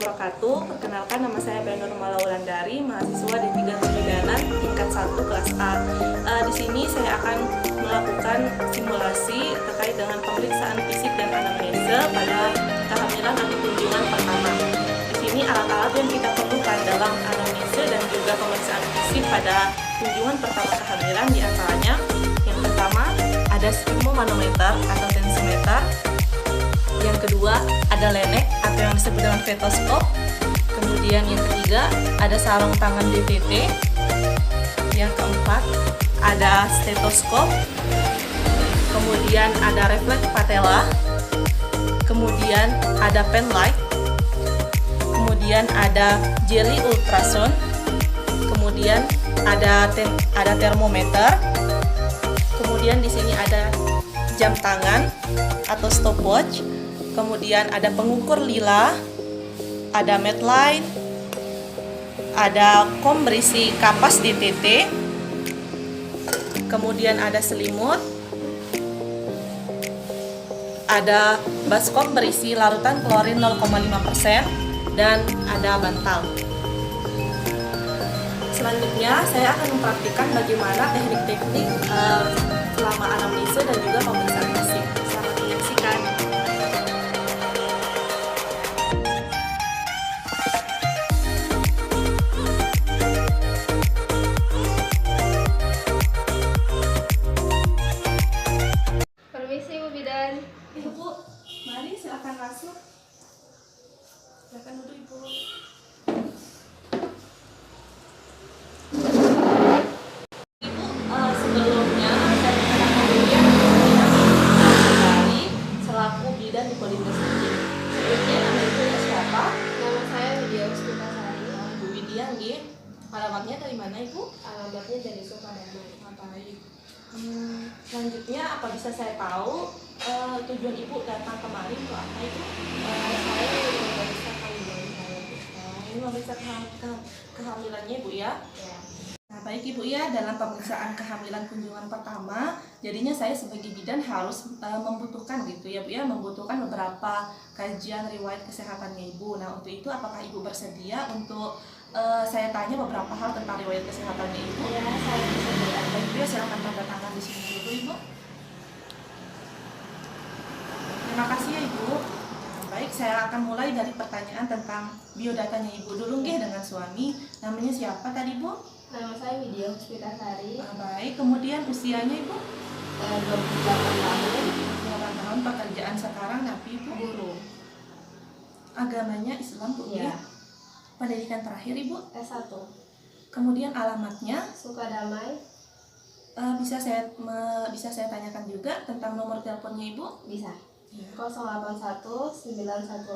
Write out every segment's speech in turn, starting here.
wabarakatuh. Perkenalkan, nama saya Benur Malaulandari, mahasiswa di 3 Kebidanan tingkat 1 kelas A. Di sini saya akan melakukan simulasi terkait dengan pemeriksaan fisik dan anamnesa pada kehamilan atau kunjungan pertama. Di sini alat-alat yang kita perlukan dalam anamnesa dan juga pemeriksaan fisik pada kunjungan pertama kehamilan diantaranya yang pertama ada sphygmomanometer atau tensiometer. Yang kedua ada lenek atau yang disebut dengan stetoskop. Kemudian yang ketiga ada sarung tangan DTT. Yang keempat ada stetoskop. Kemudian ada refleks patella. Kemudian ada pen light. Kemudian ada jelly ultrasound. Kemudian ada termometer. Kemudian di sini ada jam tangan atau stopwatch. Kemudian ada pengukur lila, ada medline, ada kom berisi kapas DTT, kemudian ada selimut, ada baskom berisi larutan klorin 0,5%, dan ada bantal. Selanjutnya saya akan mempraktikkan bagaimana teknik-teknik selama anamnesa dan juga pemeriksaan fisik. Selamat menyaksikan. Ibu, mari silakan masuk. Silakan duduk, Ibu. Ibu, sebelumnya saya perkenalkan diri dari selaku bidan di Politeknik. Sebelumnya nama Ibu siapa? Nama saya Widya Ustukasari. Ibu Widya, nggih. Alamatnya dari mana, Ibu? Alamatnya dari Sukadamai. Baik. Selanjutnya apa bisa saya tahu tujuan Ibu datang kemari untuk apa itu? Saya memeriksa kandungan saya. Ini memeriksa kehamilannya Ibu ya? Ya. Nah baik Ibu ya, dalam pemeriksaan kehamilan kunjungan pertama, jadinya saya sebagai bidan harus membutuhkan gitu ya Bu ya, membutuhkan beberapa kajian riwayat kesehatannya Ibu. Nah untuk itu apakah Ibu bersedia untuk saya tanya beberapa hal tentang riwayat kesehatannya Ibu? Ya, saya bersedia. Baik Ibu ya, silakan tanda tangan di sini dulu Ibu. Terima kasih ya Ibu. Baik, saya akan mulai dari pertanyaan tentang biodatanya Ibu dulu nggih dengan suami. Namanya siapa tadi Bu? Nama saya Widya Ustukasari. Baik, kemudian usianya Ibu? 28 tahun. 8 tahun, pekerjaan sekarang napi Ibu? Guru. Agamanya Islam Bu Ya. ya? Pendidikan terakhir Ibu? S1. Kemudian alamatnya Sukadamai. bisa saya tanyakan juga tentang nomor teleponnya Ibu? Bisa. Ya. 081 918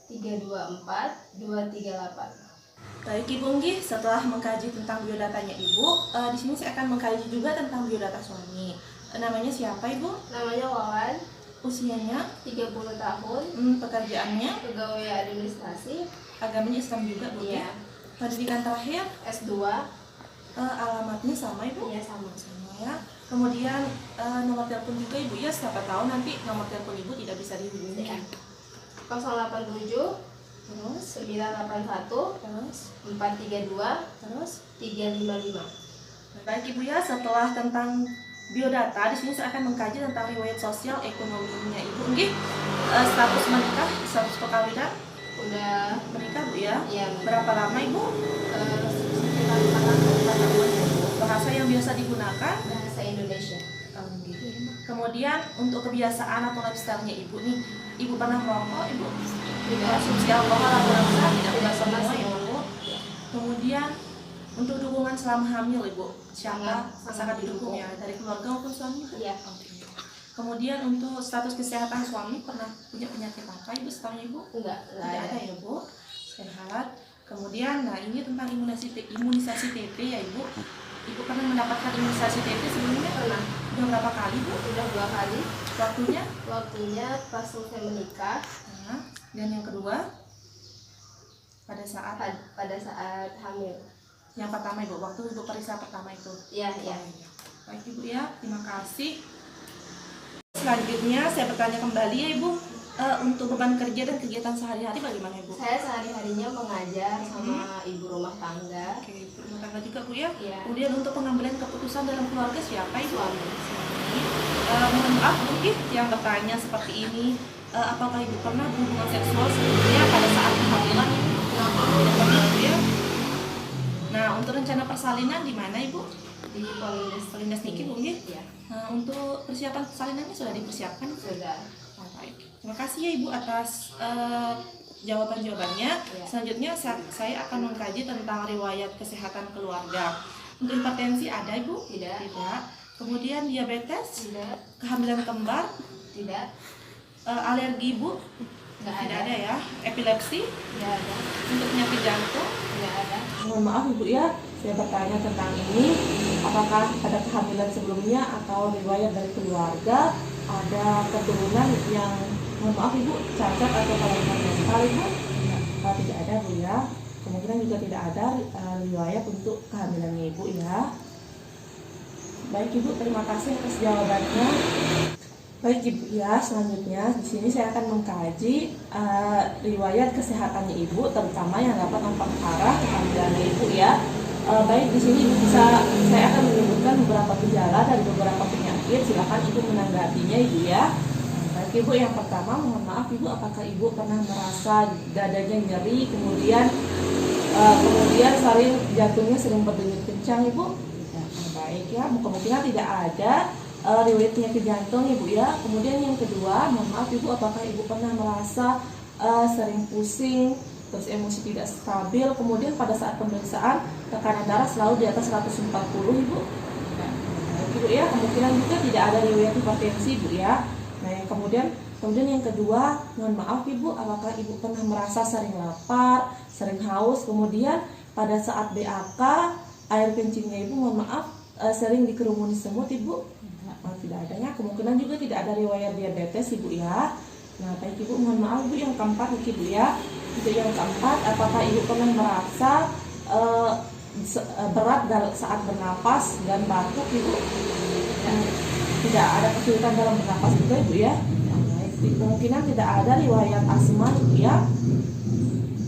324 238. Baik Ibu nggih, setelah mengkaji tentang biodatanya Ibu, di sini saya akan mengkaji juga tentang biodata suami. Namanya siapa Ibu? Namanya Wawan. Usianya? 30 tahun. Pekerjaannya? Pegawai administrasi. Agamanya Islam juga Bu ya? Iya. Pendidikan terakhir? S2. Alamatnya sama Ibu? Iya, sama. Sama ya. Kemudian nomor telepon juga Ibu ya, siapa tahu nanti nomor telepon Ibu tidak bisa dihubungi. Ya. 087 Terus? 981 Terus? 432 Terus? 355. Baik Ibu ya, setelah tentang biodata, di sini saya akan mengkaji tentang riwayat sosial ekonominya Ibu. Nggih, status menikah, status perkawinan, Udah menikah Bu ya? ya Berapa lama Ibu? sekitar 4 tahun Bahasa yang biasa digunakan? bahasa Indonesia. Kemudian untuk kebiasaan atau lifestyle-nya Ibu nih, Ibu pernah merokok Ibu? Tidak. Konsumsi alkohol atau rasa? Tidak Tidak semua pernah Ibu. semua. Kemudian untuk dukungan selama hamil Ibu, siapa Sangat sangat didukung. didukung ya dari keluarga maupun suami? Iya. Kemudian untuk status kesehatan suami pernah punya penyakit apa Ibu setahu Ibu? Enggak Tidak ada ya Bu, sehat. Kemudian nah ini tentang imunisasi TB ya Ibu. Ibu pernah mendapatkan imunisasi TB sebelumnya? Pernah. Udah berapa kali Bu? Udah 2 kali. Waktunya? Waktunya pas selesai menikah. Nah, dan yang kedua pada saat Pada saat hamil. yang pertama Ibu, waktu Ibu periksa pertama itu. Iya, iya. Baik Ibu ya, terima kasih. Selanjutnya saya bertanya kembali ya Ibu. Untuk beban kerja dan kegiatan sehari-hari bagaimana Ibu? Saya sehari-harinya mengajar sama ibu rumah tangga. Oke, ibu rumah tangga juga Bu ya. Iya. Kemudian untuk pengambilan keputusan dalam keluarga siapa Ibu? Suami. Mohon maaf mungkin yang bertanya seperti ini, apakah Ibu pernah berhubungan seksual sebelumnya pada saat kehamilan? Tidak pernah Bu ya. Nah, untuk rencana persalinan di mana Ibu? Di Polindes. Polindes Niki Bu ya. Iya. Nah, untuk persiapan persalinannya sudah dipersiapkan? Sudah. Oh, baik. Terima kasih ya Ibu atas jawaban-jawabannya. Ya. Selanjutnya saya akan mengkaji tentang riwayat kesehatan keluarga. Untuk hipertensi ada Ibu? Tidak. Tidak. Kemudian diabetes, Tidak. kehamilan kembar, Tidak. alergi Ibu? Nggak Tidak ada. ada ya. Epilepsi, Tidak ada. untuk penyakit jantung. Tidak ada. Mohon maaf Ibu ya, saya bertanya tentang ini. Apakah ada kehamilan sebelumnya atau riwayat dari keluarga ada keturunan yang, mohon maaf Ibu, cacat atau kelainan mental Ibu? Tidak ada Bu ya. Kemungkinan juga tidak ada riwayat untuk kehamilannya Ibu ya. Baik Ibu, terima kasih atas jawabannya. Baik Ibu ya, selanjutnya di sini saya akan mengkaji riwayat kesehatannya Ibu, terutama yang dapat memperparah kehamilannya Ibu ya. Baik, di sini saya akan menyebutkan beberapa gejala dan beberapa penyakit. Silakan Ibu menanggapinya Ibu ya. Baik Ibu, yang pertama, mohon maaf Ibu, apakah Ibu pernah merasa dadanya nyeri, kemudian sering jantungnya sering berdenyut kencang Ibu? Tidak. Baik ya, kemungkinan tidak ada riwayat penyakit jantung Ibu ya. Kemudian yang kedua, mohon maaf Ibu, apakah Ibu pernah merasa sering pusing, terus emosi tidak stabil, kemudian pada saat pemeriksaan tekanan darah selalu di atas 140 Ibu? Baik Ibu ya, kemungkinan juga tidak ada riwayat hipertensi Ibu ya. Nah, kemudian yang kedua, mohon maaf Ibu, apakah Ibu pernah merasa sering lapar, sering haus, kemudian pada saat BAK air kencingnya Ibu, mohon maaf, sering dikerumuni semut Ibu? Tidak adanya. Kemungkinan juga tidak ada riwayat diabetes Ibu ya. Nah, baik Ibu, mohon maaf Ibu, yang keempat Ibu ya. Untuk yang keempat, apakah Ibu pernah merasa berat saat bernapas dan batuk Ibu? Tidak ada kesulitan dalam bernapas juga Ibu ya. Baik, kemungkinan tidak ada riwayat asma Ibu ya.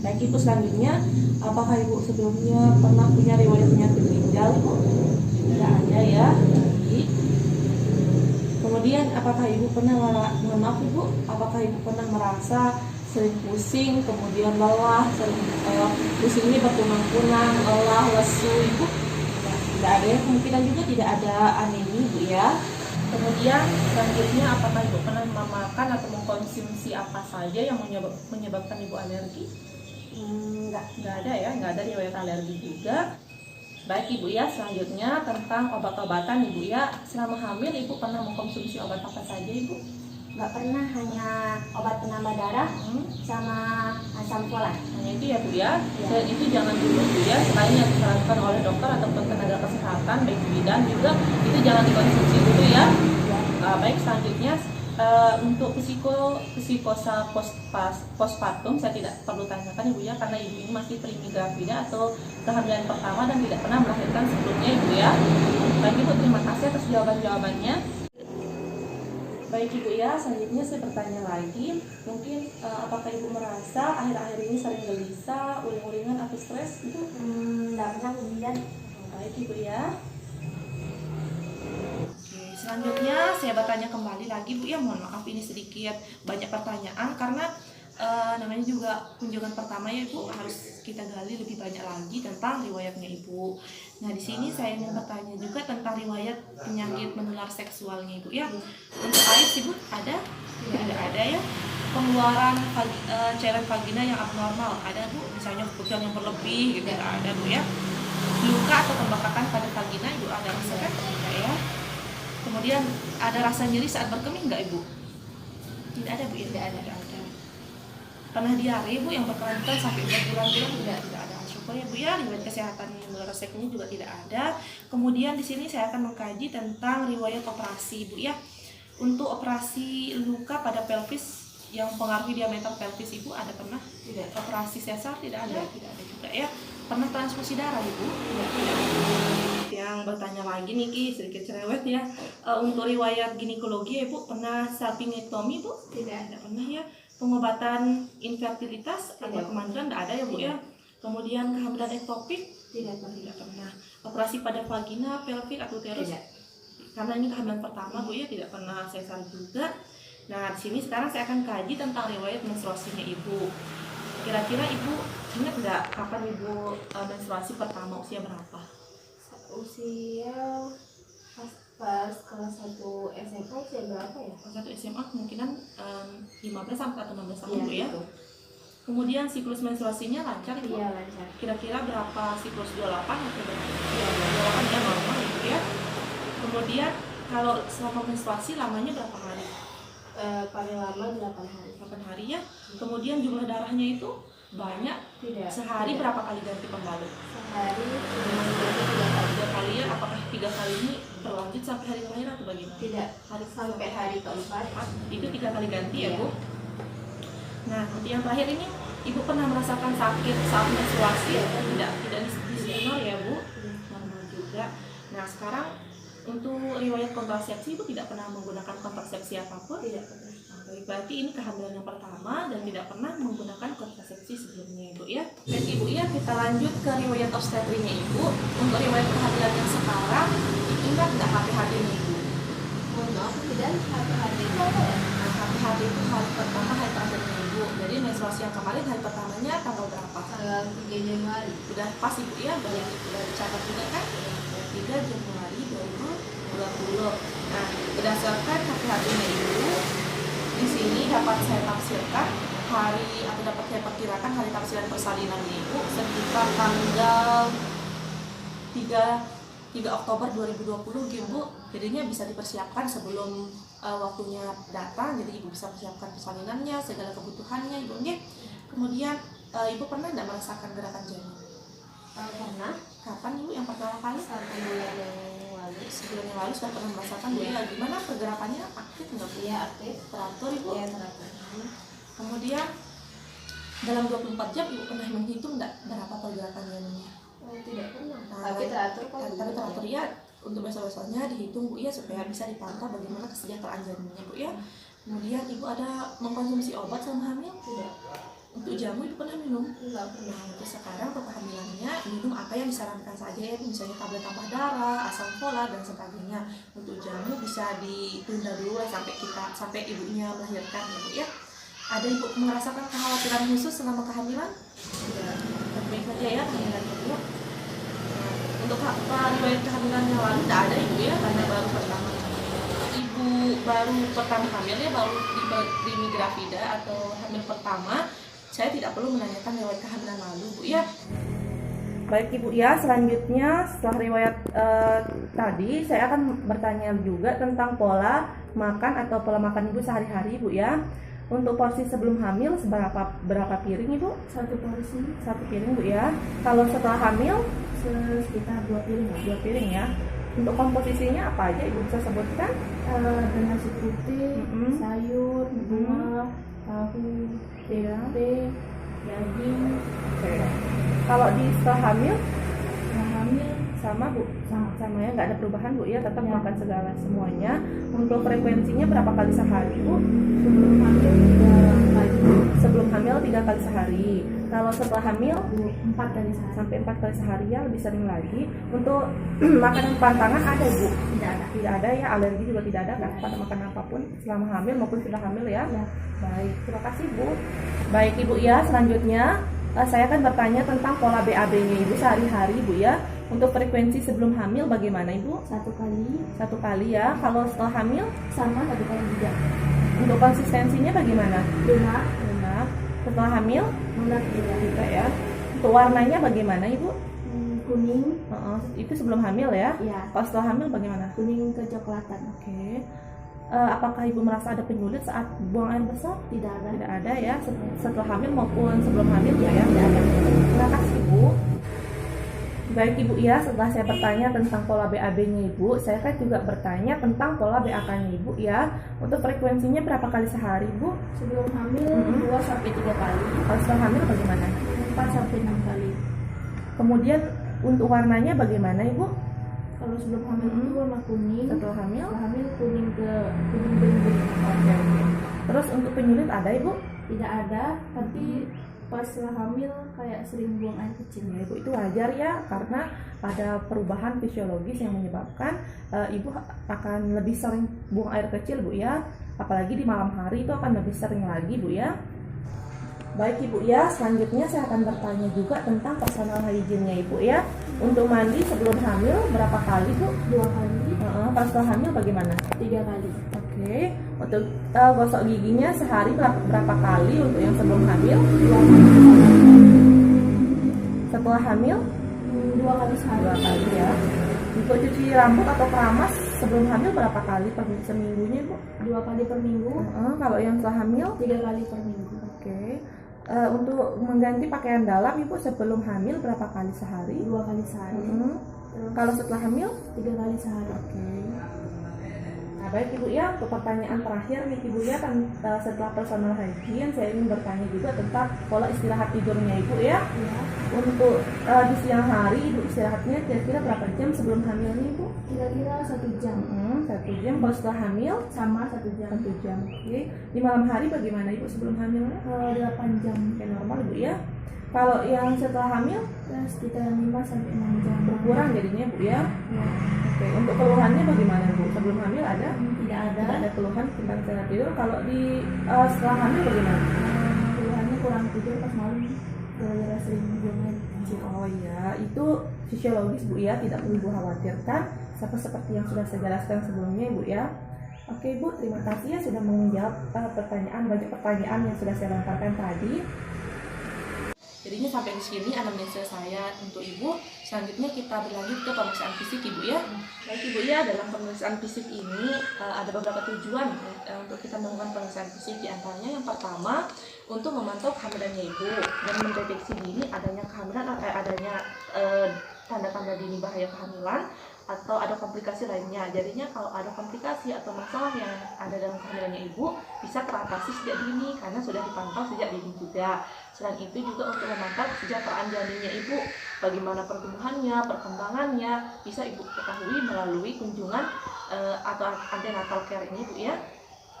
Baik Ibu, selanjutnya, apakah Ibu sebelumnya pernah punya riwayat penyakit ginjal Ibu? Tidak ada ya. Kemudian apakah Ibu pernah, mohon maaf Ibu, apakah Ibu pernah merasa sering pusing, kemudian lelah, sering pusingnya berkunang-kunang, lelah, lesu Ibu? Tidak ada ya, kemungkinan juga tidak ada anemia Ibu ya. Kemudian selanjutnya, apakah Ibu pernah memakan atau mengkonsumsi apa saja yang menyebabkan Ibu alergi? Nggak ada ya, nggak ada riwayat alergi juga. Baik Ibu ya, selanjutnya tentang obat-obatan Ibu ya. Selama hamil Ibu pernah mengkonsumsi obat apa saja Ibu? Nggak pernah, hanya obat penambah darah sama asam folat. Hanya itu ya Bu ya. Dan itu jangan dulu Bu ya, selain yang disarankan oleh dokter ataupun tenaga kesehatan baik bidan juga, itu jangan dikonsumsi dulu ya. Baik, selanjutnya untuk psikosa postpartum saya tidak perlu tanyakan Ibu ya, karena Ibu ini masih primigravida atau kehamilan pertama dan tidak pernah melahirkan sebelumnya Ibu ya. Baik Ibu, terima kasih atas jawabannya. Baik Ibu ya, selanjutnya saya bertanya lagi, mungkin apakah Ibu merasa akhir-akhir ini sering gelisah, uring-uringan atau stres gitu? Nggak pernah kemudian. Baik Ibu ya. Selanjutnya saya bertanya kembali lagi Bu ya, mohon maaf ini sedikit banyak pertanyaan karena namanya juga kunjungan pertama ya Ibu, harus kita gali lebih banyak lagi tentang riwayatnya Ibu. Nah, di sini saya ingin bertanya juga tentang riwayat penyakit menular seksualnya Ibu ya. Untuk AIDS Ibu ada? Tidak ada ya. Pengeluaran cairan vagina yang abnormal ada Bu, misalnya kebutuhan yang berlebih gitu ada Bu ya. Luka atau pembekakan pada vagina Ibu ada rasakan? Tidak ya. Kemudian ada rasa nyeri saat berkemih nggak Ibu? Tidak ada Bu ya? Tidak ada. Pernah diare Bu yang berkelanjutan sampai berbulan-bulan? Tidak ada. Syukur ya Bu ya, riwayat kesehatan menular seksualnya juga tidak ada. Kemudian di sini saya akan mengkaji tentang riwayat operasi Bu ya. Untuk operasi luka pada pelvis yang pengaruhi diameter pelvis Ibu ada pernah? Tidak. Operasi sesar tidak ada? Tidak ada juga ya. Pernah transfusi darah Ibu? Tidak. Yang bertanya lagi nih Ki, sedikit cerewet ya. Untuk riwayat ginekologi Ibu pernah salpingectomy Bu? Tidak. Tidak pernah ya. pengobatan infertilitas atau Tidak. kemajuan tidak ada ya Bu ya. Kemudian kehamilan ektopik Tidak pernah. tidak pernah. Operasi pada vagina, pelvic atau uterus Tidak. karena ini kehamilan pertama Bu ya, tidak pernah sesar juga. Nah di sini sekarang saya akan kaji tentang riwayat menstruasinya Ibu. Kira-kira Ibu ingat nggak kapan Ibu menstruasi pertama, usia berapa? Usia pas kelas 1 SMA usia berapa ya? Kelas 1 SMA kemungkinan 15 sampai atau 16 tahun Iya, Bu ya. gitu. Kemudian siklus menstruasinya lancar Ibu? Iya, lancar. Kira-kira berapa siklus, 28 atau berapa? Iya, 28 ya, normal Ibu ya. Kemudian kalau selama menstruasi lamanya berapa hari? paling lama 8 hari. 8 hari ya. Kemudian jumlah darahnya itu banyak. Tidak. Sehari tidak. berapa kali ganti pembalut? Sehari cuma 3 kali. 3 kali ya. Apakah 3 kali ini berlanjut sampai hari lahir atau bagaimana? Tidak. Hari Sampai hari keempat. itu 3 kali ganti ya Iya. Bu. Nah untuk yang terakhir ini Ibu pernah merasakan sakit saat menstruasi? Tidak disclaimer ya Bu. Normal juga. Nah sekarang untuk riwayat kontrasepsi Ibu tidak pernah menggunakan kontrasepsi apapun? Tidak pernah. Nah, berarti ini kehamilan yang pertama dan tidak pernah menggunakan kontrasepsi sebelumnya Ibu ya. Baik Ibu ya, kita lanjut ke riwayat obstetrinya Ibu. Untuk riwayat kehamilan yang sekarang, ingat nggak HPHD-nya Ibu? Mohon maaf, tidak. HPHD itu apa ya? Nah, HPHD itu hari pertama, hari terakhirnya Ibu. Jadi menstruasi yang kemarin hari pertamanya tanggal berapa? Tanggal 3 Januari. Udah pas Ibu ya, udah dicatat juga kan? 3 Januari 2020. Nah, berdasarkan HPHD-nya Ibu, di sini dapat saya tafsirkan hari atau dapat saya perkirakan hari tafsiran persalinan Ibu sekitar tanggal 3 Oktober 2020 Ibu. Jadinya bisa dipersiapkan sebelum waktunya datang, jadi Ibu bisa persiapkan persalinannya, segala kebutuhannya Ibu nggih. Kemudian Ibu pernah tidak merasakan gerakan janin? Pernah. Kapan Ibu yang pertama kali? 1 bulan yang lalu. Sebulan yang lalu sudah pernah merasakan Bu ya. Gimana pergerakannya, aktif nggak Bu? Iya, aktif. Teratur Ibu? Iya, teratur. Kemudian dalam 24 jam Ibu pernah menghitung nggak berapa pergerakan janinnya? Oh, tidak pernah. Nah, Tapi teratur kok. Tapi teratur ya, untuk besok-besoknya dihitung Bu ya supaya bisa dipantau bagaimana kesejahteraan janinnya Bu ya. Kemudian Ibu ada mengkonsumsi obat selama hamil? Tidak. Untuk jamu Ibu pernah minum? Enggak pernah. Nah, untuk sekarang untuk kehamilannya minum apa yang disarankan saja ya, misalnya tablet tambah darah, asam folat dan sebagainya. Untuk jamu bisa ditunda dulu lah sampai ibunya melahirkan ya Bu ya. Ada Ibu merasakan kekhawatiran khusus selama kehamilan? Tidak. Baik saja ya kehamilannya Bu. Nah, untuk riwayat kehamilan yang lalu tidak ada Ibu ya, karena baru pertama. Ibu baru pertama hamil ya, baru di migrafida atau hamil pertama. Saya tidak perlu menanyakan riwayat kehamilan lalu Bu ya. Baik Ibu ya, selanjutnya setelah riwayat tadi saya akan bertanya juga tentang pola makan atau pola makan Ibu sehari-hari Bu ya. Untuk porsi sebelum hamil berapa piring Ibu? 1 porsi 1 piring Bu ya. Kalau setelah hamil sekitar 2 piring. 2 piring ya. Untuk komposisinya apa aja Ibu bisa sebutkan? Ada nasi putih, Mm-mm. sayur, buah, tahu, tempe, daging. Oke. Kalau di setelah hamil Yang hamil sama Bu, sama ya, nggak ada perubahan Bu ya, tetap Ya. makan segala semuanya. Untuk frekuensinya berapa kali sehari Bu? sebelum hamil 3 kali, Sebelum hamil 3 kali sehari. Kalau setelah hamil 4 kali sehari. sampai 4 kali sehari ya, lebih sering lagi. Untuk makanan pantangan ada Bu? Tidak ada. Tidak ada ya, alergi juga tidak ada kan pada makanan apapun selama hamil maupun sudah hamil ya. Ya. Baik, terima kasih Bu. Baik Ibu ya, selanjutnya saya akan bertanya tentang pola BAB-nya Ibu sehari-hari Bu ya. Untuk frekuensi sebelum hamil bagaimana Ibu? 1 kali, 1 kali ya. Kalau setelah hamil, sama 1 kali juga. untuk konsistensinya bagaimana? Lunak, Lunak. Setelah hamil lunak juga. ya. Untuk warnanya bagaimana Ibu? Kuning, Itu sebelum hamil ya. ya, Kalau setelah hamil bagaimana? kuning kecoklatan. Oke. Apakah Ibu merasa ada penyulit saat buang air besar? Tidak ada. Tidak ada ya. Setelah hamil maupun sebelum hamil ya. Tidak ada. Terima kasih Ibu. Baik Ibu ya, setelah saya bertanya tentang pola BAB-nya Ibu, saya kan juga bertanya tentang pola BAK-nya Ibu ya. Untuk frekuensinya berapa kali sehari Bu? Sebelum hamil 2 sampai 3 kali, Kalau setelah hamil bagaimana? 4 sampai 6 kali. Kemudian untuk warnanya bagaimana Ibu? Kalau sebelum hamil itu warna kuning, Setelah hamil? setelah hamil kuning ke kuning bening. Oke. Terus untuk penyulit ada Ibu? Tidak ada, tapi pas hamil kayak sering buang air kecil. Ya, Ibu, itu wajar ya, karena ada perubahan fisiologis yang menyebabkan Ibu akan lebih sering buang air kecil, Bu ya. Apalagi di malam hari itu akan lebih sering lagi, Bu ya. Baik Ibu ya, selanjutnya saya akan bertanya juga tentang personal hygiene-nya Ibu ya. Untuk mandi sebelum hamil berapa kali Bu? 2 kali, Pas setelah hamil bagaimana? 3 kali. Oke, untuk gosok giginya sehari berapa kali untuk yang sebelum hamil? 2 kali. Setelah hamil? 2 kali sehari. 2 kali ya. Untuk cuci rambut atau keramas sebelum hamil berapa kali per seminggunya Bu? 2 kali per minggu, Kalau yang setelah hamil? 3 kali per minggu. Oke. Untuk mengganti pakaian dalam Ibu sebelum hamil berapa kali sehari? 2 kali sehari. Terus Kalau setelah hamil? 3 kali sehari. Oke. Nah, baik Ibu ya, untuk pertanyaan terakhir nih Ibu ya, setelah personal hygiene saya ingin bertanya juga tentang pola istirahat tidurnya Ibu ya. Ya, Untuk di siang hari Ibu istirahatnya kira-kira berapa jam sebelum hamil nih Ibu? kira-kira 1 jam. 1 jam. Kalau setelah hamil? Sama 1 jam. 1 jam. Oke. Di malam hari bagaimana Ibu sebelum hamilnya? 8 jam. Oke, normal Ibu ya. Kalau yang setelah hamil Ya, sekitar 5 sampai 6 jam. berkurang jadinya Bu ya. Ya, Oke, untuk keluhannya bagaimana Bu? Sebelum hamil ada? tidak ada. Tidak ada keluhan tentang istirahat tidur. Kalau di setelah hamil bagaimana? Keluhannya kurang tidur pas malam gara-gara sering buang air kecil. Oh iya, itu fisiologis Bu ya, tidak perlu Ibu khawatirkan. Seperti yang sudah saya jelaskan sebelumnya Bu ya. Oke Bu, terima kasih ya sudah menjawab banyak pertanyaan yang sudah saya lontarkan tadi. Jadinya sampai di sini anamnesa saya untuk Ibu. Selanjutnya kita berlanjut ke pemeriksaan fisik Ibu ya. Baik Ibu ya, dalam pemeriksaan fisik ini ada beberapa tujuan untuk kita melakukan pemeriksaan fisik. Di antaranya yang pertama untuk memantau kehamilannya Ibu dan mendeteksi dini adanya kehamilan atau adanya tanda-tanda dini bahaya kehamilan atau ada komplikasi lainnya. Jadinya kalau ada komplikasi atau masalah yang ada dalam kehamilannya Ibu bisa teratasi sejak dini karena sudah dipantau sejak dini juga. Selain itu juga untuk memantau kesejahteraan janinnya Ibu, bagaimana pertumbuhannya, perkembangannya bisa Ibu ketahui melalui kunjungan atau antenatal care ini Bu ya.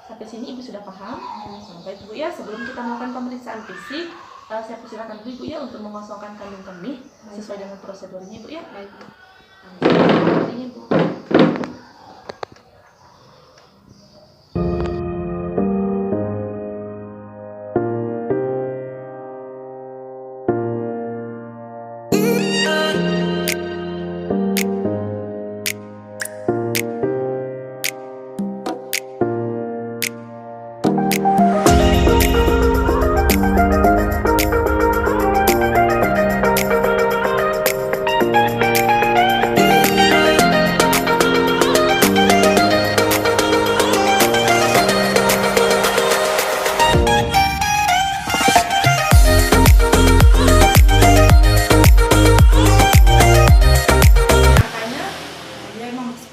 Sampai sini Ibu sudah paham? Sampai Ibu ya, sebelum kita melakukan pemeriksaan fisik, saya persilakan dulu Ibu ya untuk mengosongkan kandung kemih sesuai dengan prosedurnya Ibu ya. Baik. Ini Bu.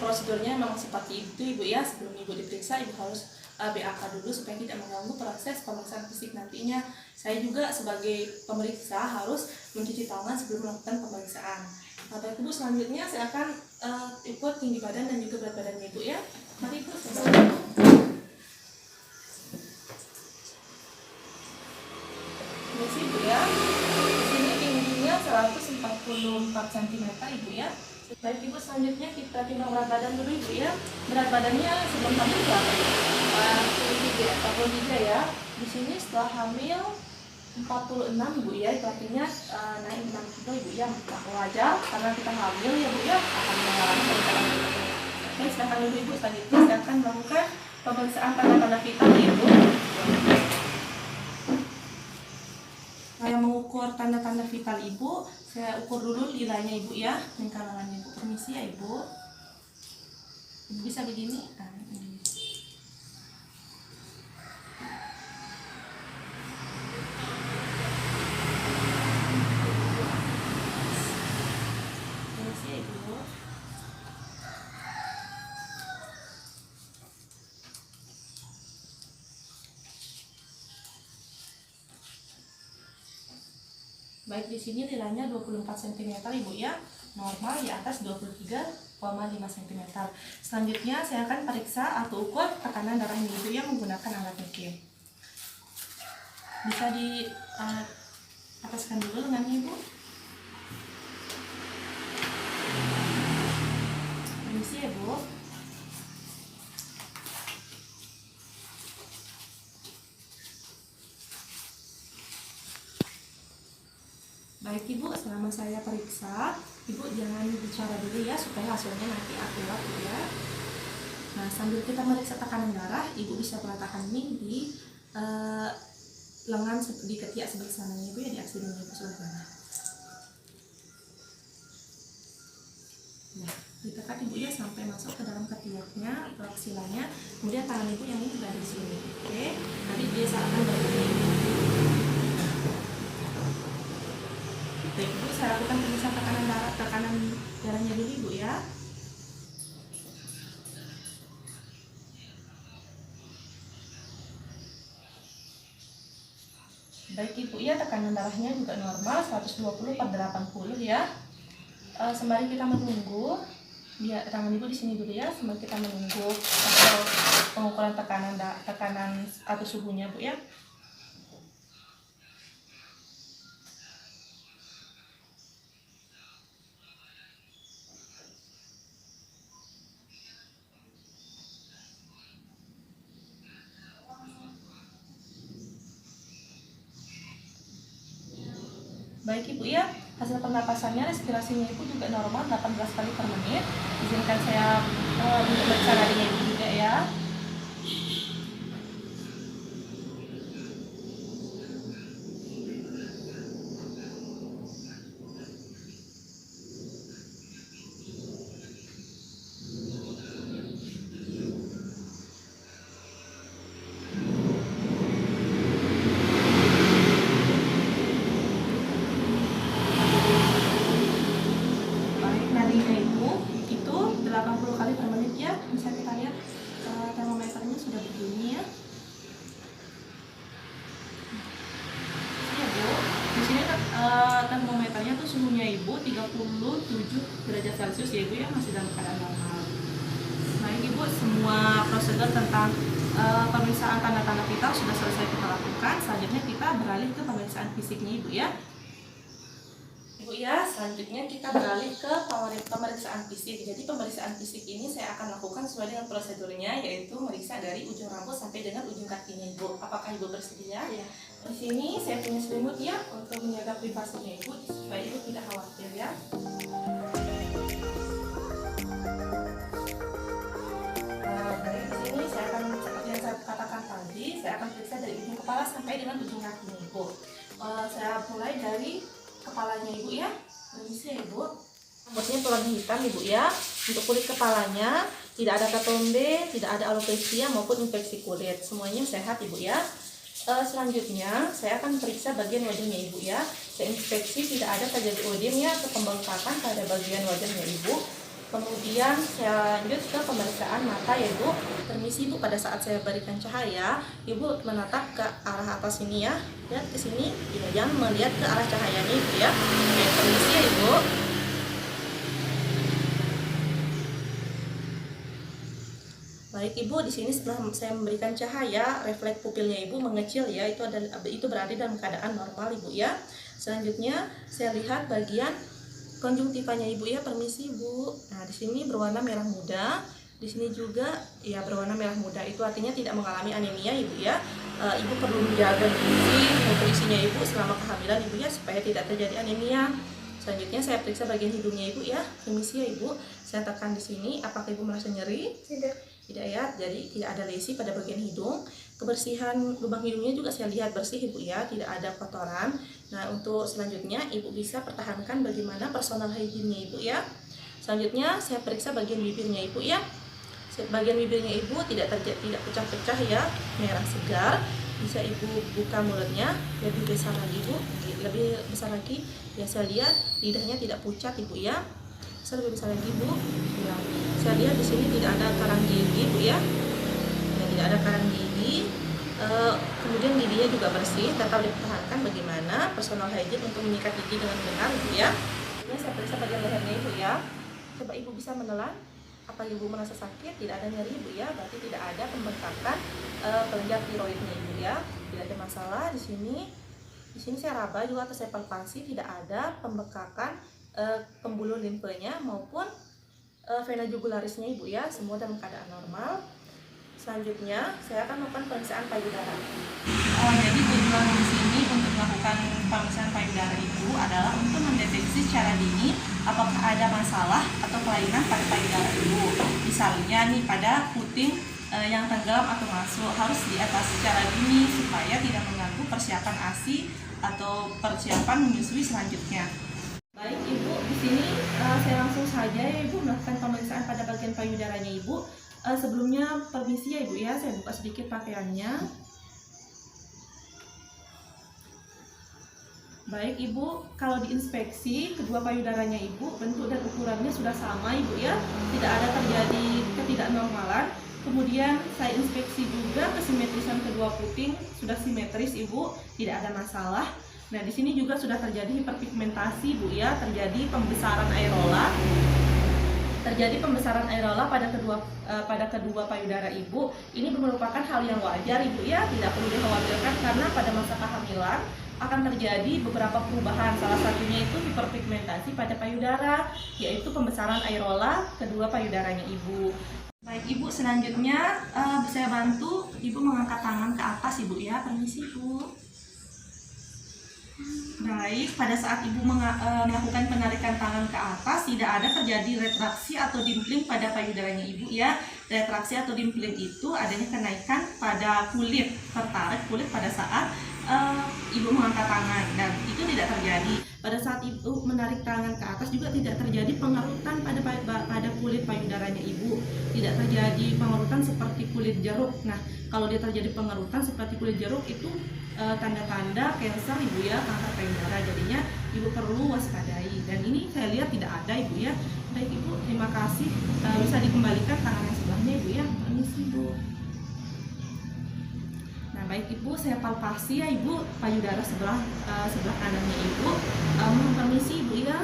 Prosedurnya memang seperti itu Ibu ya. Sebelum Ibu diperiksa Ibu harus BAK dulu supaya tidak mengganggu proses pemeriksaan fisik nantinya. Saya juga sebagai pemeriksa harus mencuci tangan sebelum melakukan pemeriksaan. Bapak Ibu, selanjutnya saya akan ikut tinggi badan dan juga berat badannya Ibu ya. Mari Ibu, ini sih Ibu ya. Di sini tingginya 144 cm Ibu ya. Baik Ibu, selanjutnya kita timbang berat badan dulu Ibu ya. Berat badannya sebelum hamil berapa Ibu? 43 ya. Di sini setelah hamil 46 Ibu ya. Itu artinya naik 6 kilo Ibu ya. Wajar karena kita hamil ya Bu ya, akan mengalami peningkatan berat badan. Oke, silakan dulu Ibu. Selanjutnya saya akan melakukan pemeriksaan tanda-tanda vital Ibu. Saya mengukur tanda-tanda vital Ibu. Saya ukur dulu nilainya Ibu ya, lingkarannya Ibu. Permisi ya Ibu. Ibu bisa begini. Ini. Permisi ya Ibu. Baik, di sini nilainya 24 cm Ibu ya. Normal di atas 23,5 cm. Selanjutnya saya akan periksa atau ukur tekanan darah Ibu ya menggunakan alat ukur. Bisa di ataskan dulu lengannya ibu. Permisi ya bu. Baik ibu, selama saya periksa, ibu jangan bicara dulu ya supaya hasilnya nanti akurat ya. Nah, sambil kita meriksa tekanan darah, ibu bisa meletakkan ini di lengan di ketiak sebelah sananya ibu ya, di aksi ibu sebelah sana. Nah, ditekan ibu ya sampai masuk ke dalam ketiaknya atau aksilanya. Kemudian tangan ibu yang ini juga di sini. Oke, nanti biasakan begini. Baik ibu, saya lakukan pemeriksaan tekanan darahnya dulu ibu ya. Baik ibu ya, tekanan darahnya juga normal 120/80 ya. Sembari kita menunggu, tangan ibu di sini dulu ya. Sembari kita menunggu hasil pengukuran tekanan atau suhunya bu ya. Baik ibu ya, hasil pernapasannya, respirasinya ibu juga normal 18 kali per menit. Izinkan saya untuk berbicara dengan ibu juga ya. Termometernya sudah begini ya. Iya bu, di sini termometernya tuh suhunya ibu 37 derajat Celcius ya ibu ya, masih dalam keadaan normal. Nah ini bu, semua prosedur tentang pemeriksaan tanda-tanda vital sudah selesai kita lakukan. Selanjutnya kita beralih ke pemeriksaan fisiknya ibu ya. Ibu ya, selanjutnya kita beralih ke pemeriksaan fisik. Jadi pemeriksaan fisik ini saya akan lakukan sesuai dengan prosedurnya, yaitu meriksa dari ujung rambut sampai dengan ujung kakinya ibu. Apakah ibu bersedia? Ya. Di sini saya punya selimut ya untuk menjaga privasinya ibu supaya ibu tidak khawatir ya. Dari sini saya akan, seperti yang saya katakan tadi, saya akan periksa dari ujung kepala sampai dengan ujung kakinya ibu. Saya mulai dari kepalanya ibu ya. Permisi ya ibu. Rambutnya berwarna hitam ibu ya. Untuk kulit kepalanya tidak ada ketombe, tidak ada alopecia maupun infeksi kulit, semuanya sehat ibu ya. Selanjutnya saya akan periksa bagian wajahnya ibu ya. Saya inspeksi tidak ada terjadi odem ya atau pembengkakan pada bagian wajahnya ibu. Kemudian saya lanjut ke pemeriksaan mata ya ibu. Permisi ibu, pada saat saya berikan cahaya, ibu menatap ke arah atas ini ya. Lihat ke sini, ya, jangan melihat ke arah cahayanya ibu ya. Oke, permisi ya ibu. Baik ibu, di sini setelah saya memberikan cahaya, refleks pupilnya ibu mengecil ya. Itu berada dalam keadaan normal ibu ya. Selanjutnya saya lihat bagian konjungtivanya ibu ya. Permisi ibu. Nah, di sini berwarna merah muda. Di sini juga ya berwarna merah muda. Itu artinya tidak mengalami anemia ibu ya. Ibu perlu menjaga nutrisinya ibu selama kehamilan ibu ya, supaya tidak terjadi anemia. Selanjutnya saya periksa bagian hidungnya ibu ya. Permisi ya ibu. Saya tekan di sini. Apakah ibu merasa nyeri? Tidak ya. Jadi tidak ada lesi pada bagian hidung. Kebersihan lubang hidungnya juga saya lihat bersih ibu ya, tidak ada kotoran. Nah, untuk selanjutnya ibu bisa pertahankan bagaimana personal hygiene-nya ibu ya. Selanjutnya saya periksa bagian bibirnya ibu ya. Bagian bibirnya ibu tidak pecah-pecah ya, merah segar. Bisa ibu buka mulutnya lebih besar lagi ibu, lebih besar lagi. Ya, saya lihat lidahnya tidak pucat ibu ya. Saya lebih besar lagi ibu. Ya, saya lihat di sini tidak ada karang gigi ibu ya. Tidak ada karang gigi. Kemudian giginya juga bersih. Tetap dipertahankan bagaimana personal hygiene untuk menyikat gigi dengan benar ibu ya. Ini saya periksa bagian lehernya ibu ya. Coba ibu bisa menelan. apa ibu merasa sakit? Tidak ada nyeri ibu ya, berarti tidak ada pembengkakan kelenjar tiroidnya ibu ya, tidak ada masalah di sini. Di sini saya raba juga atau saya palpasi, tidak ada pembengkakan pembuluh limfenya maupun vena jugularisnya ibu ya, semua dalam keadaan normal. Selanjutnya saya akan melakukan pemeriksaan payudara. Jadi tujuan di sini untuk melakukan pemeriksaan payudara ibu adalah untuk mendeteksi secara dini apakah ada masalah atau kelainan pada payudara ibu. Misalnya nih pada puting yang tenggelam atau masuk harus diatasi secara dini supaya tidak mengganggu persiapan ASI atau persiapan menyusui selanjutnya. Baik ibu, di sini saya langsung saja ya ibu melakukan pemeriksaan pada bagian payudaranya ibu. Sebelumnya permisi ya ibu ya, saya buka sedikit pakaiannya. Baik ibu, kalau diinspeksi kedua payudaranya ibu bentuk dan ukurannya sudah sama ibu ya, tidak ada terjadi ketidaknormalan. Kemudian saya inspeksi juga kesimetrisan kedua puting sudah simetris ibu, tidak ada masalah. Nah di sini juga sudah terjadi hiperpigmentasi ibu ya, terjadi pembesaran areola. Terjadi pembesaran areola pada kedua payudara ibu. Ini merupakan hal yang wajar ibu ya, tidak perlu dikhawatirkan karena pada masa kehamilan akan terjadi beberapa perubahan. Salah satunya itu hiperpigmentasi pada payudara, yaitu pembesaran areola kedua payudaranya ibu. Baik ibu, selanjutnya saya bantu ibu mengangkat tangan ke atas ibu ya, permisi ibu. Baik, pada saat ibu melakukan penarikan tangan ke atas tidak ada terjadi retraksi atau dimpling pada payudaranya ibu ya. Retraksi atau dimpling itu adanya kenaikan pada kulit, tertarik kulit pada saat ibu mengangkat tangan, dan itu tidak terjadi. Pada saat ibu menarik tangan ke atas juga tidak terjadi pengerutan pada kulit payudaranya ibu. Tidak terjadi pengerutan seperti kulit jeruk. Nah, kalau dia terjadi pengerutan seperti kulit jeruk itu tanda-tanda kanker ibu ya, kanker payudara. Jadinya ibu perlu waspadai. Dan ini saya lihat tidak ada ibu ya. Baik ibu, terima kasih. Bisa dikembalikan tangan yang sebelahnya ibu ya. Permisi ibu. Nah baik ibu, saya palpasi ya ibu payudara sebelah kanannya ibu. Permisi ibu ya.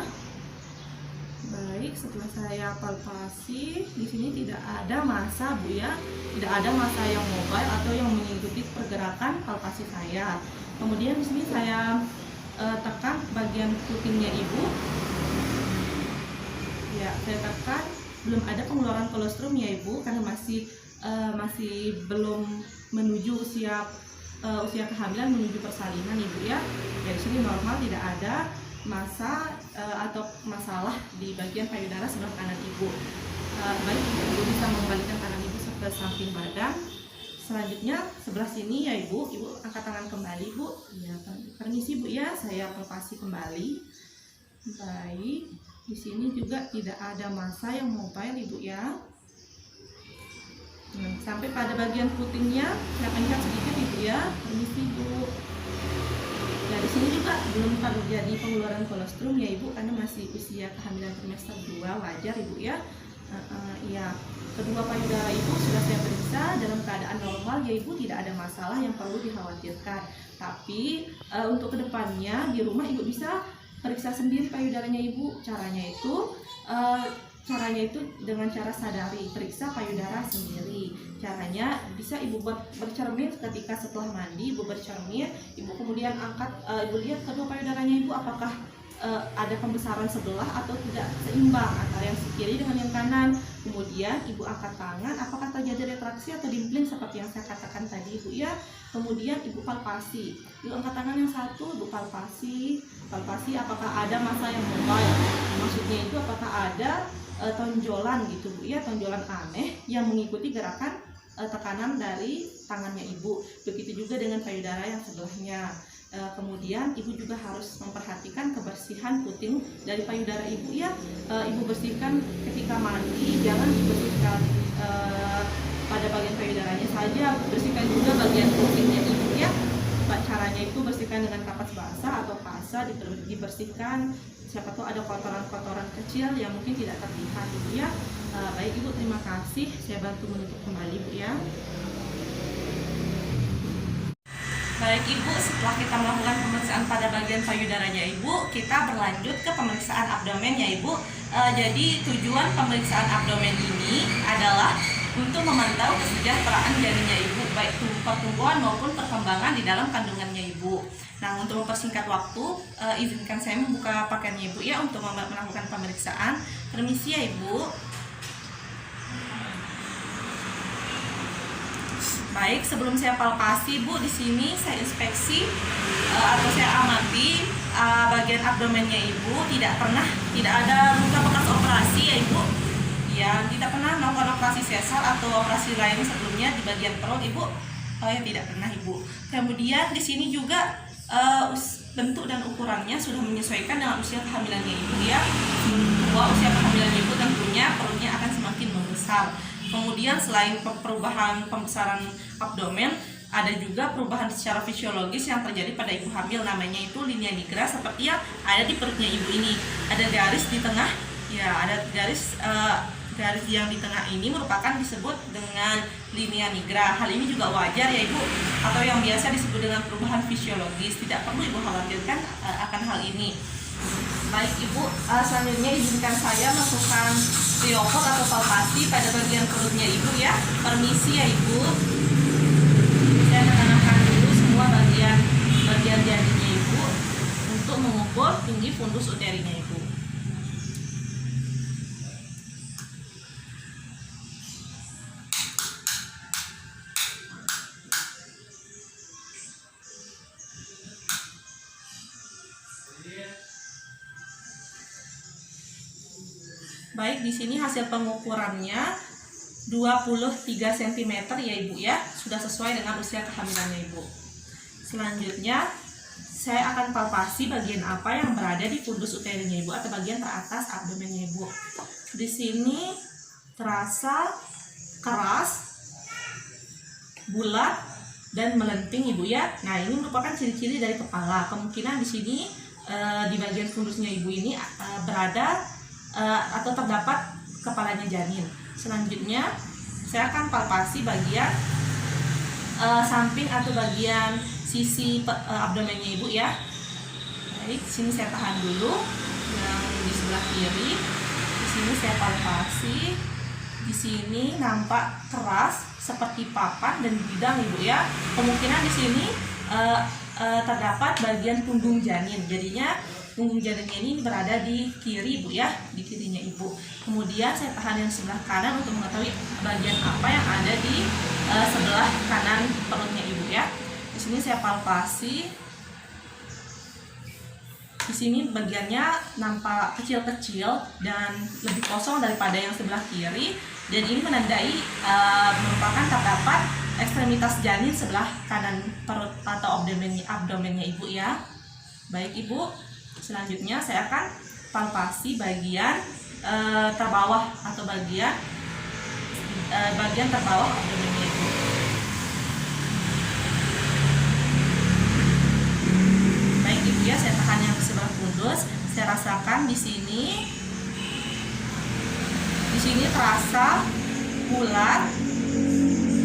Baik, setelah saya palpasi, di sini tidak ada massa bu ya, tidak ada massa yang mobile atau yang mengikuti pergerakan palpasi saya. Kemudian di sini saya tekan bagian putingnya ibu. Ya, saya tekan, belum ada pengeluaran kolostrum ya ibu, karena masih belum menuju usia kehamilan, menuju persalinan ibu ya. Dari sini normal, tidak ada massa atau masalah di bagian payudara sebelah kanan ibu. Baik, ibu bisa mengembalikan tangan ibu ke samping badan. Selanjutnya sebelah sini ya ibu angkat tangan kembali bu. Ya, permisi bu ya, saya palpasi kembali. Baik, di sini juga tidak ada massa yang mobile ibu ya. Sampai pada bagian putingnya saya pencet sedikit ibu ya. Permisi bu. Nah di sini juga belum terjadi pengeluaran kolostrum ya ibu, karena masih usia kehamilan trimester 2, wajar ibu ya. Ya, kedua payudara ibu sudah saya periksa dalam keadaan normal ya ibu, tidak ada masalah yang perlu dikhawatirkan. Tapi untuk kedepannya di rumah ibu bisa periksa sendiri payudaranya ibu. Caranya itu dengan cara sadari, periksa payudara sendiri. Caranya bisa ibu bercermin ketika setelah mandi, ibu bercermin, ibu kemudian angkat, ibu lihat kedua payudaranya ibu apakah ada pembesaran sebelah atau tidak seimbang antara yang kiri dengan yang kanan. Kemudian ibu angkat tangan, apakah terjadi retraksi atau dimpling seperti yang saya katakan tadi ibu ya. Kemudian ibu palpasi, ibu angkat tangan yang satu, ibu palpasi apakah ada massa yang mobile. Maksudnya itu apakah ada tonjolan gitu bu ya, tonjolan aneh yang mengikuti gerakan tekanan dari tangannya ibu. Begitu juga dengan payudara yang sebelahnya. Kemudian ibu juga harus memperhatikan kebersihan puting dari payudara ibu ya. Ibu bersihkan ketika mandi, jangan dibersihkan pada bagian payudaranya saja, bersihkan juga bagian putingnya ibu ya. Caranya itu bersihkan dengan kapas basah atau pasa, dibersihkan. Siapa tahu ada kotoran-kotoran kecil yang mungkin tidak terlihat ibu ya. Baik ibu, terima kasih. Saya bantu menutup kembali bu ya. Baik Ibu, setelah kita melakukan pemeriksaan pada bagian payudaranya Ibu, kita berlanjut ke pemeriksaan abdomen ya Ibu. Jadi tujuan pemeriksaan abdomen ini adalah untuk memantau kesejahteraan janinnya Ibu, baik pertumbuhan maupun perkembangan di dalam kandungannya Ibu. Nah, untuk mempersingkat waktu, izinkan saya membuka pakaiannya Ibu ya untuk melakukan pemeriksaan. Permisi ya Ibu. Baik, sebelum saya palpasi Bu, di sini saya inspeksi atau saya amati bagian abdomennya Ibu, tidak ada luka bekas operasi ya Ibu. Ya, tidak pernah melakukan operasi sesar atau operasi lain sebelumnya di bagian perut Ibu. Ya, tidak pernah Ibu. Kemudian di sini juga bentuk dan ukurannya sudah menyesuaikan dengan usia kehamilannya Ibu ya. Usia kehamilannya Ibu tentunya perutnya akan semakin membesar. Kemudian selain perubahan pembesaran abdomen, ada juga perubahan secara fisiologis yang terjadi pada ibu hamil, namanya itu linea nigra seperti yang ada di perutnya ibu ini. Ada garis di tengah, ya ada garis yang di tengah ini merupakan disebut dengan linea nigra. Hal ini juga wajar ya ibu, atau yang biasa disebut dengan perubahan fisiologis. Tidak perlu ibu khawatirkan akan hal ini. Baik ibu, selanjutnya izinkan saya melakukan triopod atau palpasi pada bagian perutnya ibu ya. Permisi ya ibu. Saya menenangkan dulu semua bagian janinnya ibu untuk mengukur tinggi fundus uterinya ibu. Baik, di sini hasil pengukurannya 23 cm ya Ibu ya, sudah sesuai dengan usia kehamilannya Ibu. Selanjutnya, saya akan palpasi bagian apa yang berada di fundus uterinya Ibu atau bagian teratas abdomennya Ibu. Di sini terasa keras, bulat, dan melenting Ibu ya. Nah, ini merupakan ciri-ciri dari kepala. Kemungkinan di sini di bagian fundusnya Ibu ini berada atau terdapat kepalanya janin. Selanjutnya saya akan palpasi bagian samping atau bagian sisi abdomennya ibu ya. Baik, sini saya tahan dulu yang di sebelah kiri. Di sini saya palpasi. Di sini nampak keras seperti papan dan bidang ibu ya. Kemungkinan di sini terdapat bagian punggung janin. Jadinya punggung janinnya ini berada di kiri ibu ya, di kirinya ibu. Kemudian saya tahan yang sebelah kanan untuk mengetahui bagian apa yang ada di sebelah kanan perutnya ibu ya. Di sini saya palpasi. Di sini bagiannya nampak kecil-kecil dan lebih kosong daripada yang sebelah kiri, dan ini menandai merupakan terdapat ekstremitas janin sebelah kanan perut atau abdomennya ibu ya. Baik ibu. Selanjutnya saya akan palpasi bagian terbawah atau bagian terbawah abdomennya ibu. Baik ibu ya, saya tahan yang sebelah fundus. Saya rasakan di sini terasa bulat,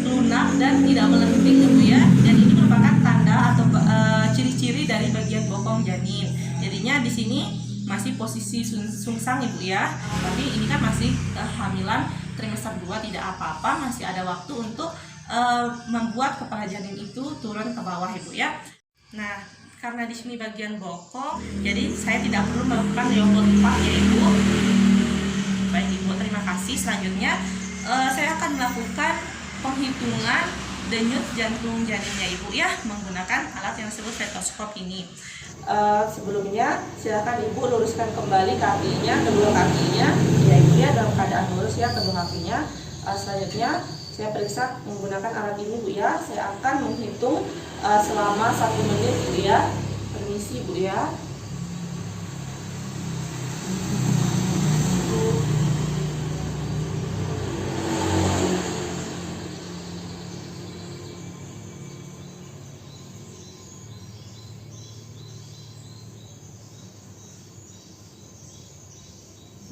lunak dan tidak melenting ibu ya. Dan ini merupakan tanda atau ciri-ciri dari bagian bokong janin. Jadinya di sini masih posisi sungsang ibu ya, tapi ini kan masih kehamilan trimester 2, tidak apa-apa, masih ada waktu untuk membuat kepala janin itu turun ke bawah ibu ya. Nah, karena di sini bagian bokong, jadi saya tidak perlu melakukan triopod lipat ya ibu. Baik ibu, terima kasih. Selanjutnya saya akan melakukan penghitungan denyut jantung janinnya ibu ya, menggunakan alat yang disebut stetoskop ini. Sebelumnya silakan ibu luruskan kembali kakinya, kedua kakinya ya ibu ya, dalam keadaan lurus ya kedua kakinya. Selanjutnya saya periksa menggunakan alat ini bu ya. Saya akan menghitung selama 1 menit bu ya. Permisi bu ya.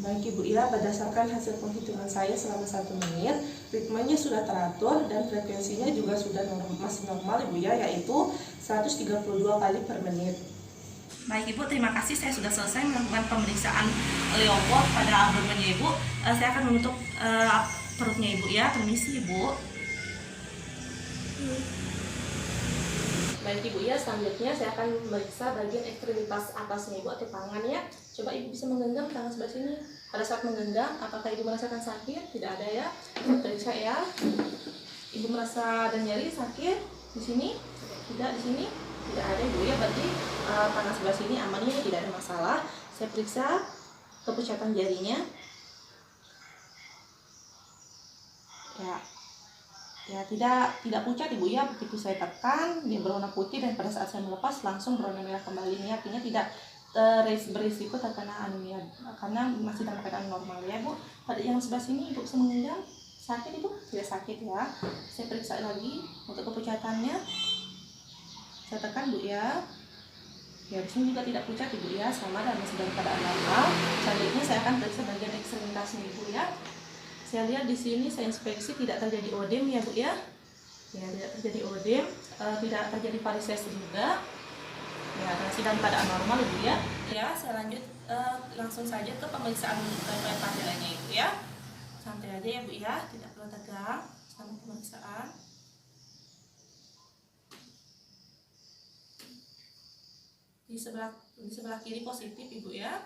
Baik ibu ya, berdasarkan hasil penghitungan saya selama 1 menit, ritmenya sudah teratur dan frekuensinya juga sudah masih normal ibu ya, yaitu 132 kali per menit. Baik Ibu, terima kasih. Saya sudah selesai melakukan pemeriksaan Leopold pada abdomennya Ibu. Saya akan menutup perutnya Ibu ya. Permisi Ibu. Baik Ibu ya, selanjutnya saya akan memeriksa bagian ekstremitas atasnya Ibu atau tangannya. Coba Ibu bisa menggenggam tangan sebelah sini. Pada saat menggenggam, apakah Ibu merasakan sakit? Tidak ada ya. Saya periksa ya. Ibu merasa ada nyeri, sakit di sini? Tidak, di sini? Tidak ada Ibu ya, berarti tangan sebelah sini aman ya, tidak ada masalah. Saya periksa kepucatan jarinya. Ya tidak pucat Ibu ya, begitu saya tekan dia berwarna putih dan pada saat saya melepas langsung berwarna merah kembali. Ini artinya tidak berisiko terkena anemia karena masih dalam keadaan normal ya Bu. Pada yang sebelah sini Ibu bisa menggenggam, sakit Ibu? Tidak sakit ya. Saya periksa lagi untuk kepucatannya. Saya tekan Bu ya. Ya, di sini juga tidak pucat Ibu ya, sama dan masih dalam keadaan normal. Selanjutnya saya akan periksa bagian ekstremitasnya Ibu ya. Saya lihat di sini saya inspeksi tidak terjadi odem ya Bu ya. Ya, tidak terjadi odem, tidak terjadi varises juga. Ya, masih dalam keadaan normal Ibu ya. Ya, saya lanjut langsung saja ke pemeriksaan patelanya Ibu ya. Santai aja ya Bu ya, tidak perlu tegang sama pemeriksaan. Di sebelah kiri positif Ibu ya,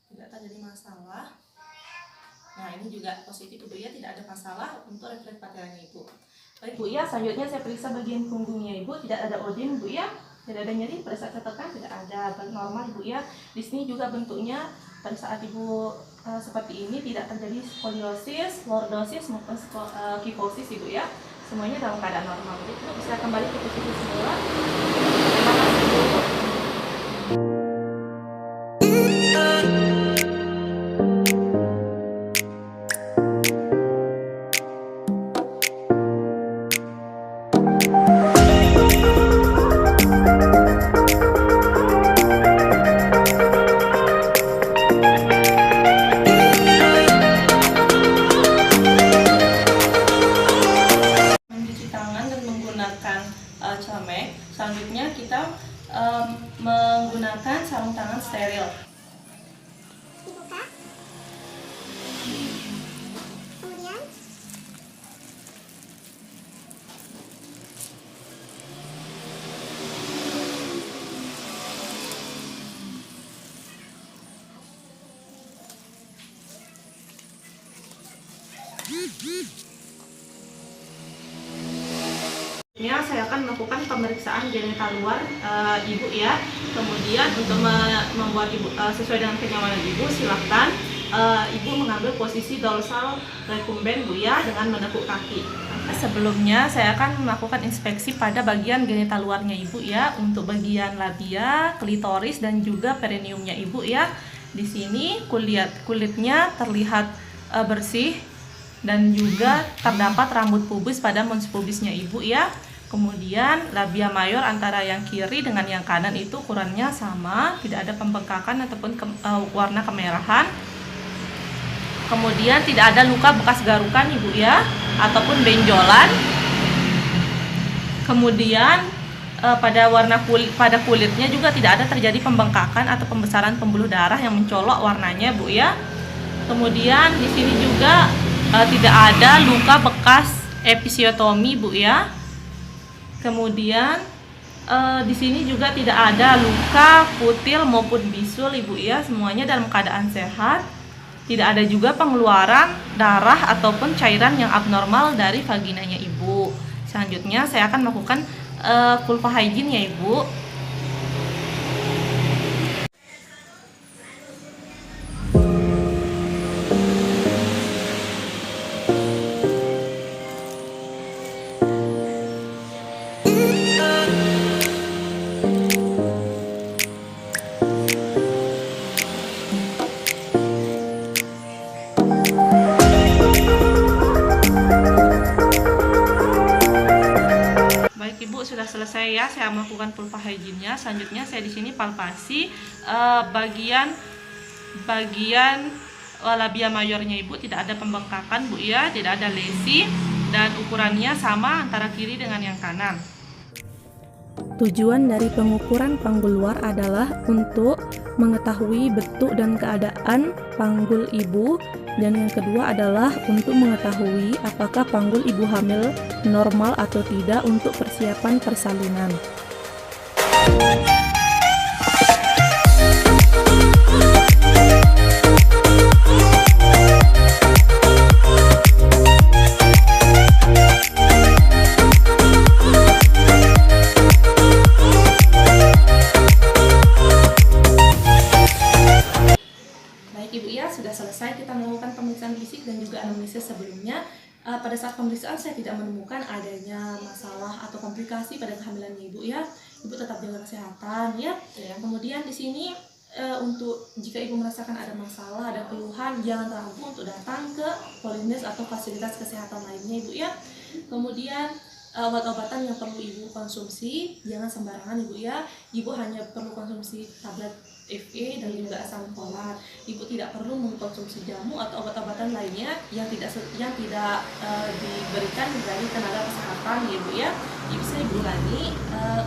tidak terjadi masalah. Nah, ini juga positif Ibu ya, tidak ada masalah untuk refleks patelanya Ibu. Baik Bu ya, selanjutnya saya periksa bagian punggungnya Ibu, tidak ada odem Bu ya, tidak ada nyeri pada saat saya tekan, tidak ada, normal Ibu ya. Di sini juga bentuknya pada saat Ibu seperti ini tidak terjadi skoliosis, lordosis maupun kifosis Ibu ya. Semuanya dalam keadaan normal. Jadi Ibu bisa kembali ke posisi semula. Terima kasih Bu. Celemek. Selanjutnya kita menggunakan sarung tangan steril. Dibuka. Kemudian saya akan melakukan pemeriksaan genital luar Ibu ya. Kemudian untuk membuat Ibu sesuai dengan kenyamanan Ibu, silahkan Ibu mengambil posisi dorsal recumbens Bu ya dengan menekuk kaki. Sebelumnya saya akan melakukan inspeksi pada bagian genital luarnya Ibu ya, untuk bagian labia, klitoris dan juga perineumnya Ibu ya. Di sini kulitnya terlihat bersih dan juga terdapat rambut pubis pada mons pubisnya Ibu ya. Kemudian labia mayor antara yang kiri dengan yang kanan itu ukurannya sama, tidak ada pembengkakan ataupun warna kemerahan. Kemudian tidak ada luka bekas garukan Ibu ya, ataupun benjolan. Kemudian pada kulitnya juga tidak ada terjadi pembengkakan atau pembesaran pembuluh darah yang mencolok warnanya Bu ya. Kemudian di sini juga tidak ada luka bekas episiotomi Bu ya. Kemudian di sini juga tidak ada luka kutil maupun bisul Ibu ya, semuanya dalam keadaan sehat. Tidak ada juga pengeluaran darah ataupun cairan yang abnormal dari vaginanya Ibu. Selanjutnya saya akan melakukan vulva hygiene ya Ibu. Sudah selesai ya, saya melakukan vulva hygiene-nya. Selanjutnya saya di sini palpasi bagian labia mayornya Ibu, tidak ada pembengkakan Bu ya, tidak ada lesi dan ukurannya sama antara kiri dengan yang kanan. Tujuan dari pengukuran panggul luar adalah untuk mengetahui bentuk dan keadaan panggul ibu, dan yang kedua adalah untuk mengetahui apakah panggul ibu hamil normal atau tidak untuk persiapan persalinan. Baik Ibu ya, sudah selesai kita melakukan pemeriksaan fisik dan juga anamnesis sebelumnya. Pada saat pemeriksaan saya tidak menemukan adanya masalah atau komplikasi pada kehamilannya Ibu ya. Ibu tetap jaga kesehatan ya. Kemudian di sini untuk jika Ibu merasakan ada masalah, ada keluhan, jangan ragu untuk datang ke Polimes atau fasilitas kesehatan lainnya Ibu ya. Kemudian obat-obatan yang perlu Ibu konsumsi jangan sembarangan Ibu ya. Ibu hanya perlu konsumsi tablet FE dan juga asam folat. Ibu tidak perlu mengkonsumsi jamu atau obat-obatan lainnya yang tidak diberikan dari tenaga kesehatan ya Ibu ya. Bisa Ibu ulangi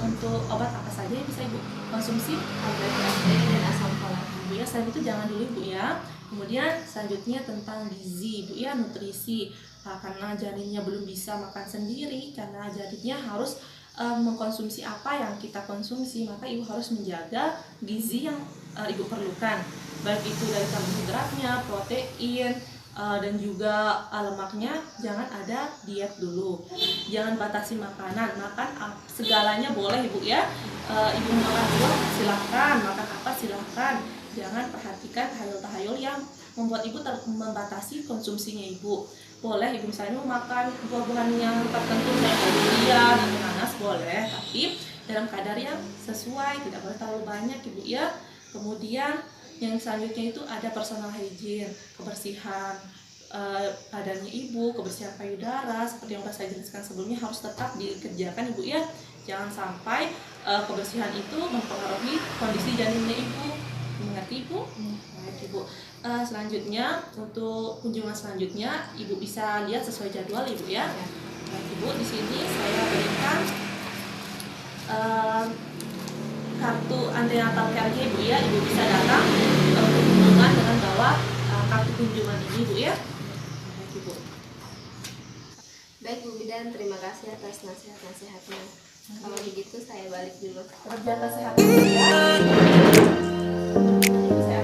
untuk obat apa saja yang bisa Ibu konsumsi? Tablet FE dan asam folat. Ibu ya, selain itu jangan dulu Ibu ya. Kemudian selanjutnya tentang gizi Ibu ya, nutrisi. Karena janinnya belum bisa makan sendiri, karena janinnya harus mengkonsumsi apa yang kita konsumsi, maka Ibu harus menjaga gizi yang Ibu perlukan, baik itu dari karbohidratnya, protein, dan juga lemaknya. Jangan ada diet dulu, jangan batasi makanan, makan segalanya boleh Ibu ya. Ibu makan buah silahkan, makan apa silahkan, jangan perhatikan tahayul-tahayul yang membuat Ibu membatasi konsumsinya Ibu. Boleh Ibu misalnya mau makan buah-buahan yang tertentu kayak durian atau nanas boleh, tapi dalam kadar yang sesuai, tidak boleh terlalu banyak Ibu ya. Kemudian yang selanjutnya itu ada personal hygiene, kebersihan badannya Ibu, kebersihan payudara seperti yang sudah saya jelaskan sebelumnya harus tetap dikerjakan Ibu ya. Jangan sampai kebersihan itu mempengaruhi kondisi janinnya Ibu. Mengerti Ibu? Baik Ibu. Selanjutnya untuk kunjungan selanjutnya Ibu bisa lihat sesuai jadwal Ibu ya. Baik Ibu, di sini saya berikan kartu antenatal care-nya Ibu ya. Ibu bisa datang untuk kunjungan dengan bawa kartu kunjungan ini Ibu ya. Baik Ibu. Baik Bu Bidan, terima kasih atas nasihat-nasihatnya. Kalau begitu saya balik dulu. Terjaga kesehatan ya. Saya